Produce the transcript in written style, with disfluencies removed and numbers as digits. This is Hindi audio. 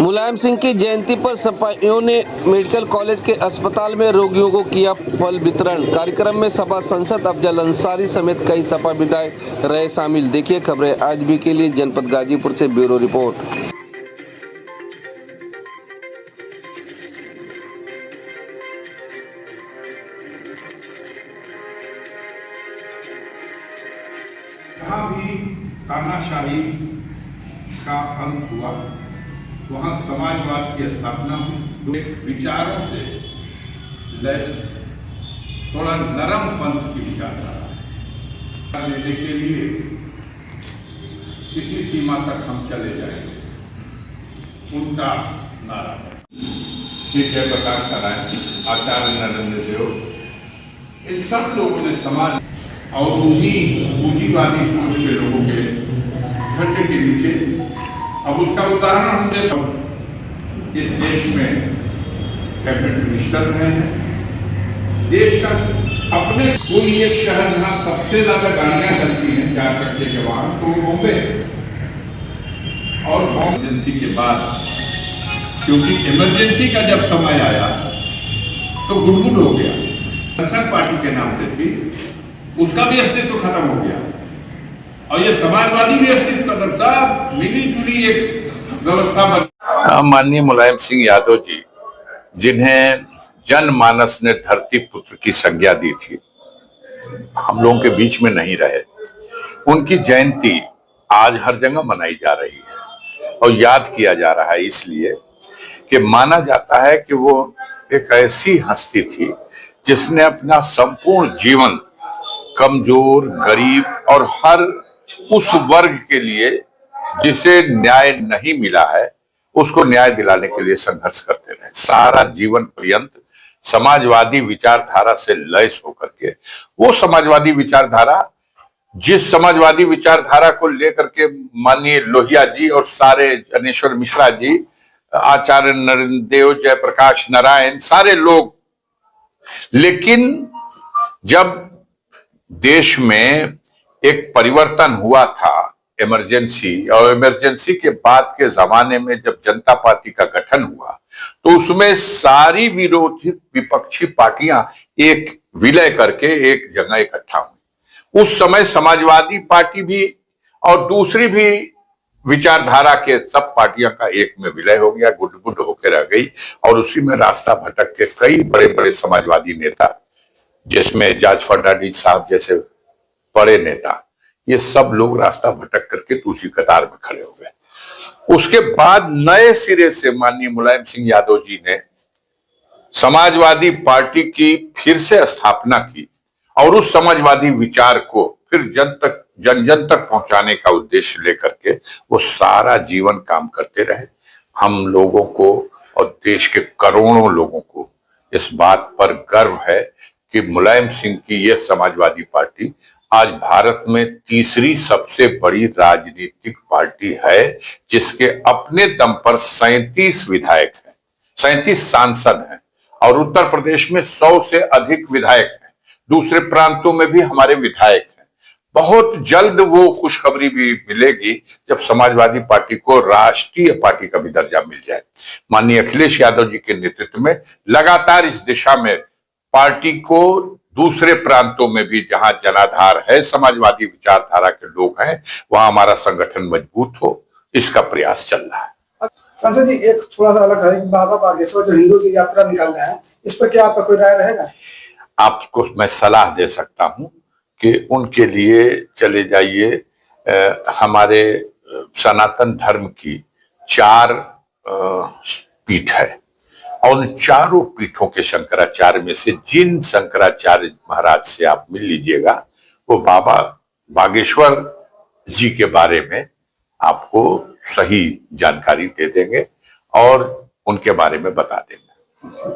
मुलायम सिंह की जयंती पर सपाइयों ने मेडिकल कॉलेज के अस्पताल में रोगियों को किया फल वितरण। कार्यक्रम में सपा सांसद अफजल अंसारी समेत कई सपा विधायक रहे शामिल। देखिए खबरें आज भी के लिए जनपद गाजीपुर से ब्यूरो रिपोर्ट। जहाँ भी तानाशाही का अंत हुआ वहाँ समाजवाद की स्थापना हुई। विचारों से लैस थोड़ा नरम पंथ की विचारधारा लेने के लिए किसी सीमा तक हम चले जाएंगे, उनका नारा है। श्री जयप्रकाश नारायण, आचार्य नरेंद्र देव, इन सब लोगों ने समाज और उन्हीं पूंजीवादी सोच के लोगों के झंडे के नीचे, अब उसका उदाहरण हम इस देश में कैबिनेट मिनिस्टर रहे हैं। देश का अपने कोई एक शहर जहां सबसे ज्यादा गाड़ियां चलती हैं 4 चक्के के वाहन, तो बॉम्बे। और इमरजेंसी के बाद, क्योंकि इमरजेंसी का जब समय आया तो गुड़गुड़ हो गया। जनसंघ पार्टी के नाम से थी, उसका भी अस्तित्व खत्म हो गया और ये समाजवादी भी अस्तित्व खत्म। सब मिली जुली एक व्यवस्था बन। माननीय मुलायम सिंह यादव जी, जिन्हें जनमानस ने धरती पुत्र की संज्ञा दी थी, हम लोगों के बीच में नहीं रहे। उनकी जयंती आज हर जगह मनाई जा रही है और याद किया जा रहा है, इसलिए कि माना जाता है कि वो एक ऐसी हस्ती थी जिसने अपना संपूर्ण जीवन कमजोर, गरीब और हर उस वर्ग के लिए जिसे न्याय नहीं मिला है उसको न्याय दिलाने के लिए संघर्ष करते रहे। सारा जीवन पर्यंत समाजवादी विचारधारा से लैस होकर के, वो समाजवादी विचारधारा जिस समाजवादी विचारधारा को लेकर के माननीय लोहिया जी और सारे जनेश्वर मिश्रा जी, आचार्य नरेंद्र देव, जयप्रकाश नारायण, सारे लोग, लेकिन जब देश में एक परिवर्तन हुआ था इमरजेंसी, और इमरजेंसी के बाद के जमाने में जब जनता पार्टी का गठन हुआ तो उसमें सारी विरोधी विपक्षी पार्टियां एक विलय करके एक जगह इकट्ठा हुई। उस समय समाजवादी पार्टी भी और दूसरी भी विचारधारा के सब पार्टियों का एक में विलय हो गया, गुट होकर रह गई। और उसी में रास्ता भटक के कई बड़े बड़े समाजवादी नेता, जिसमें जॉर्ज फर्नांडिस साहब जैसे बड़े नेता, ये सब लोग रास्ता भटक करके दूसरी कतार में खड़े हो गए। उसके बाद नए सिरे से माननीय मुलायम सिंह यादव जी ने समाजवादी पार्टी की फिर से स्थापना की और उस समाजवादी विचार को फिर जन जन तक पहुंचाने का उद्देश्य लेकर के वो सारा जीवन काम करते रहे। हम लोगों को और देश के करोड़ों लोगों को इस बात पर गर्व है कि मुलायम सिंह की यह समाजवादी पार्टी आज भारत में तीसरी सबसे बड़ी राजनीतिक पार्टी है, जिसके अपने दम पर 37 विधायक हैं, 37 सांसद हैं और उत्तर प्रदेश में 100 से अधिक विधायक हैं। दूसरे प्रांतों में भी हमारे विधायक हैं। बहुत जल्द वो खुशखबरी भी मिलेगी जब समाजवादी पार्टी को राष्ट्रीय पार्टी का भी दर्जा मिल जाए। माननीय अखिलेश यादव जी के नेतृत्व में लगातार इस दिशा में पार्टी को दूसरे प्रांतों में भी जहां जनाधार है, समाजवादी विचारधारा के लोग हैं, वहां हमारा संगठन मजबूत हो, इसका प्रयास चल रहा है। संसद जी, एक थोड़ा सा अलग है, बाबा बागेश्वर जो हिंदू की यात्रा निकाल रहे हैं, इस पर क्या आपका कोई राय रहेगा? आपको मैं सलाह दे सकता हूं कि उनके लिए चले जाइए। हमारे सनातन धर्म की 4 पीठ है और उन चारों पीठों के शंकराचार्य में से जिन शंकराचार्य महाराज से आप मिल लीजिएगा, वो बाबा बागेश्वर जी के बारे में आपको सही जानकारी दे देंगे और उनके बारे में बता देंगे।